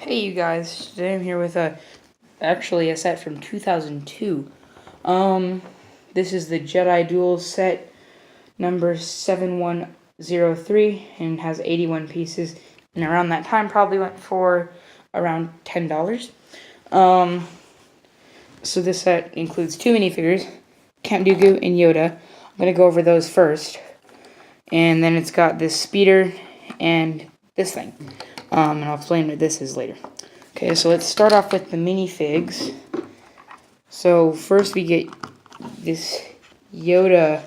Hey you guys, today I'm here with actually a set from 2002. Um, this is the Jedi Duel set number 7103 and has 81 pieces. And around that time probably went for around $10. Um, so this set includes two minifigures, Count Dooku and Yoda. I'm gonna go over those first, and then it's got this speeder and this thing. And I'll explain what this is later. Okay, so let's start off with the minifigs. So first we get this Yoda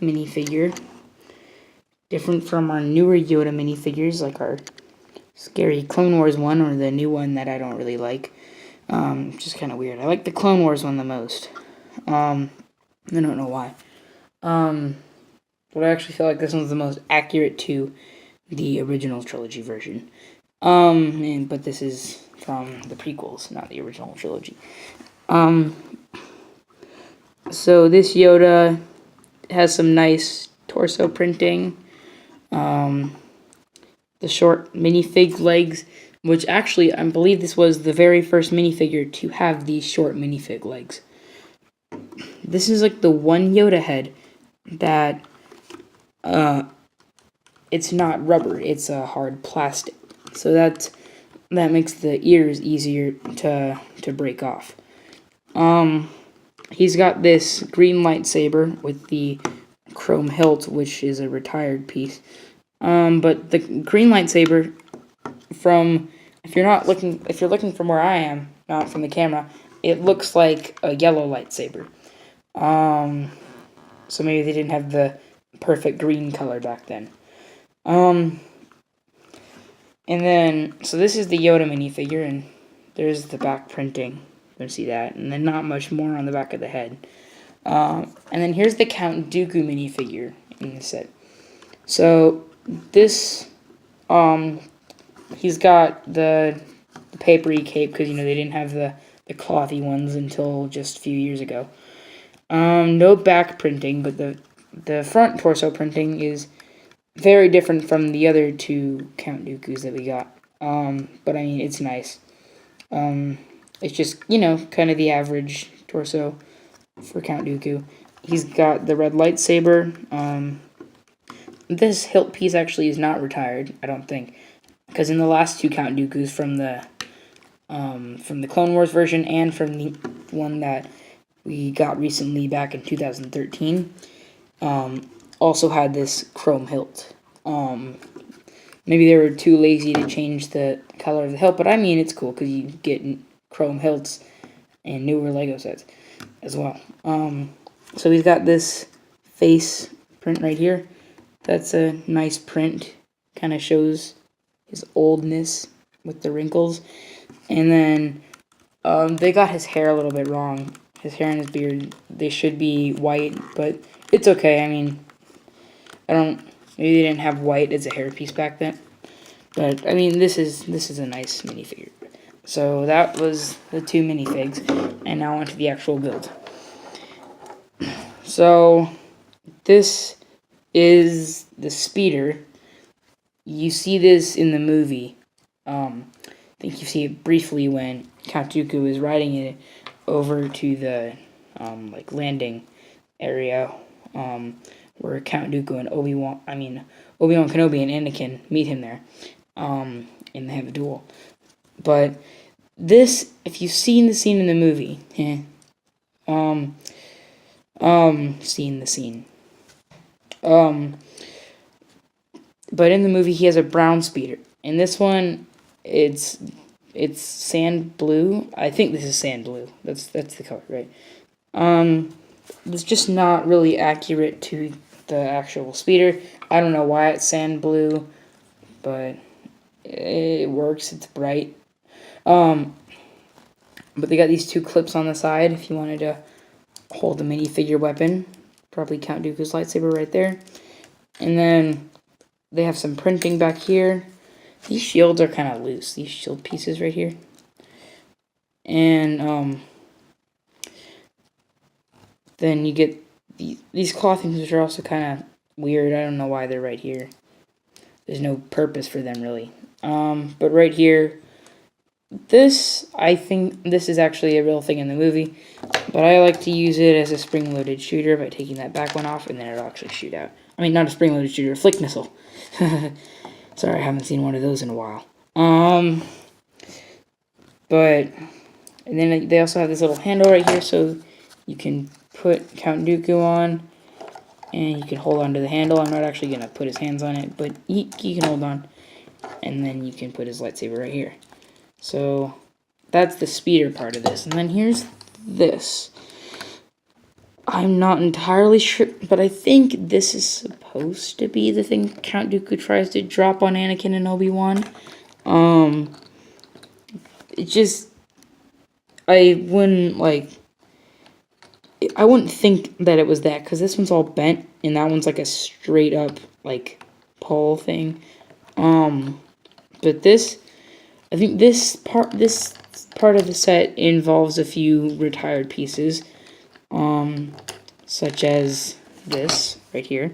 minifigure, different from our newer Yoda minifigures, like our scary Clone Wars one or the new one that I don't really like. Just kind of weird. I like the Clone Wars one the most. I don't know why. But I actually feel like this one's the most accurate to the original trilogy version. But this is from the prequels, not the original trilogy. So this Yoda has some nice torso printing. The short minifig legs, which actually I believe this was the very first minifigure to have these short minifig legs. This is like the one Yoda head that it's not rubber, it's a hard plastic. So that makes the ears easier to break off. He's got this green lightsaber with the chrome hilt, which is a retired piece. But the green lightsaber, if you're looking from where I am, not from the camera, it looks like a yellow lightsaber. So maybe they didn't have the perfect green color back then. And then, so this is the Yoda minifigure, and there's the back printing. You can see that, and then not much more on the back of the head. And then here's the Count Dooku minifigure in the set. So this, he's got the papery cape because they didn't have the clothy ones until just a few years ago. No back printing, but the front torso printing is very different from the other two Count Dooku's that we got. But I mean, it's nice. It's just, kind of the average torso for Count Dooku. He's got the red lightsaber. This hilt piece actually is not retired, I don't think, because in the last two Count Dooku's from the Clone Wars version and from the one that we got recently back in 2013, also had this chrome hilt. Maybe they were too lazy to change the color of the hilt, but I mean, it's cool because you get chrome hilts and newer Lego sets as well. So he's got this face print right here. That's a nice print. Kind of shows his oldness with the wrinkles. And then they got his hair a little bit wrong. His hair and his beard, they should be white, but it's okay. I mean, maybe they didn't have white as a hairpiece back then. But I mean, this is a nice minifigure. So that was the two minifigs, and now onto the actual build. So this is the speeder. You see this in the movie. I think you see it briefly when Count Dooku is riding it over to the landing area, where Count Dooku and Obi-Wan Kenobi and Anakin meet him there, and they have a duel. But this, if you've seen the scene in the movie, seen the scene. But in the movie, he has a brown speeder. In this one, it's sand blue. I think this is sand blue. That's the color, right? It's just not really accurate to the actual speeder. I don't know why it's sand blue, but it works. It's bright. But they got these two clips on the side if you wanted to hold the minifigure weapon. Probably Count Dooku's lightsaber right there. And then they have some printing back here. These shields are kind of loose. These shield pieces right here. And then you get these clothings, which are also kind of weird. I don't know why they're right here. There's no purpose for them, really. But right here, I think this is actually a real thing in the movie, but I like to use it as a spring-loaded shooter by taking that back one off, and then it'll actually shoot out. I mean, not a spring-loaded shooter, a flick missile. Sorry, I haven't seen one of those in a while. But, and then they also have this little handle right here, so you can put Count Dooku on, and you can hold on to the handle. I'm not actually going to put his hands on it, but he can hold on, and then you can put his lightsaber right here. So, that's the speeder part of this. And then here's this. I'm not entirely sure, but I think this is supposed to be the thing Count Dooku tries to drop on Anakin and Obi-Wan. It just, I wouldn't think that it was that, because this one's all bent, and that one's like a straight up, like, pull thing. But this, I think this part of the set involves a few retired pieces, such as this right here.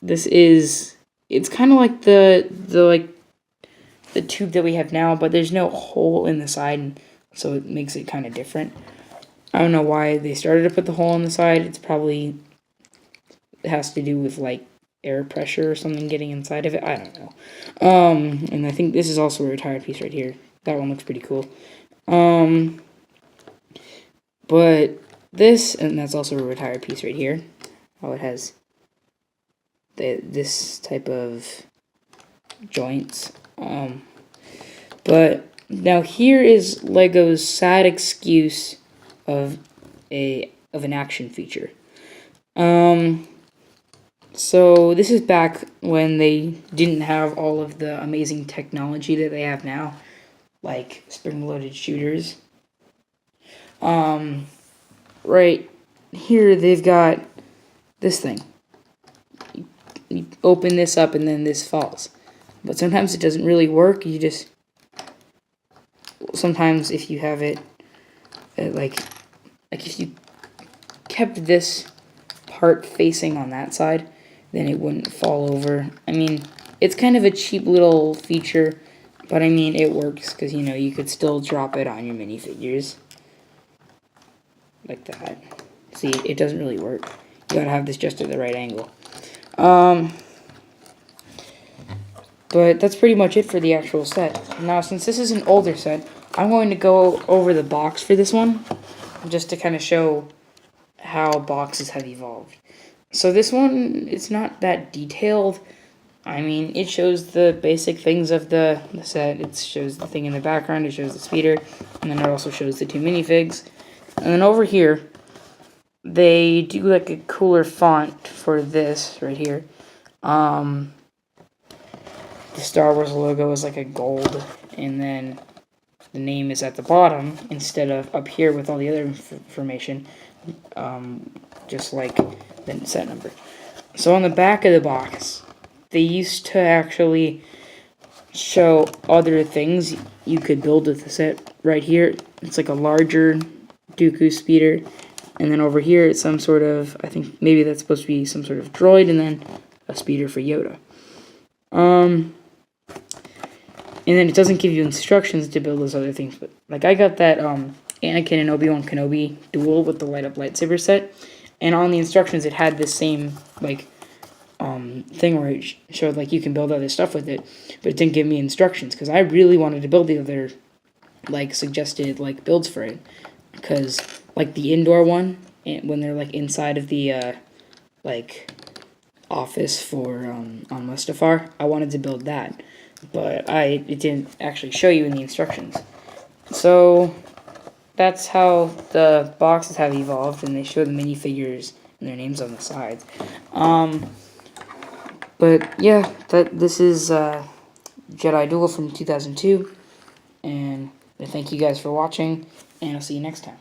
It's kind of like the tube that we have now, but there's no hole in the side, so it makes it kind of different. I don't know why they started to put the hole in the side. It has to do with like air pressure or something getting inside of it. I don't know. And I think this is also a retired piece right here. That one looks pretty cool. But this, and that's also a retired piece right here. Oh, it has this type of joints. But now here is Lego's sad excuse of an action feature. So this is back when they didn't have all of the amazing technology that they have now, like spring-loaded shooters. Right here they've got this thing. You open this up and then this falls. But sometimes it doesn't really work. Sometimes if you have it, like if you kept this part facing on that side, then it wouldn't fall over. I mean, it's kind of a cheap little feature, but I mean, it works because, you know, you could still drop it on your minifigures. Like that. See, it doesn't really work. You gotta have this just at the right angle. But that's pretty much it for the actual set. Now, since this is an older set, I'm going to go over the box for this one, just to kind of show how boxes have evolved. So this one, it's not that detailed. I mean, it shows the basic things of the set. It shows the thing in the background, it shows the speeder, and then it also shows the two minifigs. And then over here, they do like a cooler font for this right here. The Star Wars logo is like a gold, and then the name is at the bottom instead of up here with all the other information, just like the set number. So on the back of the box, they used to actually show other things you could build with the set. Right here, it's like a larger Dooku speeder, and then over here it's some sort of, I think maybe that's supposed to be some sort of droid, and then a speeder for Yoda. And then it doesn't give you instructions to build those other things, but like I got that Anakin and Obi-Wan Kenobi duel with the light up lightsaber set, and on the instructions it had this same like thing where it showed like you can build other stuff with it, but it didn't give me instructions because I really wanted to build the other like suggested like builds for it, because like the indoor one, when they're like inside of the like office for on Mustafar, I wanted to build that, but it didn't actually show you in the instructions. So that's how the boxes have evolved, and they show the minifigures and their names on the sides. But yeah, this is Jedi Duel from 2002, and I thank you guys for watching, and I'll see you next time.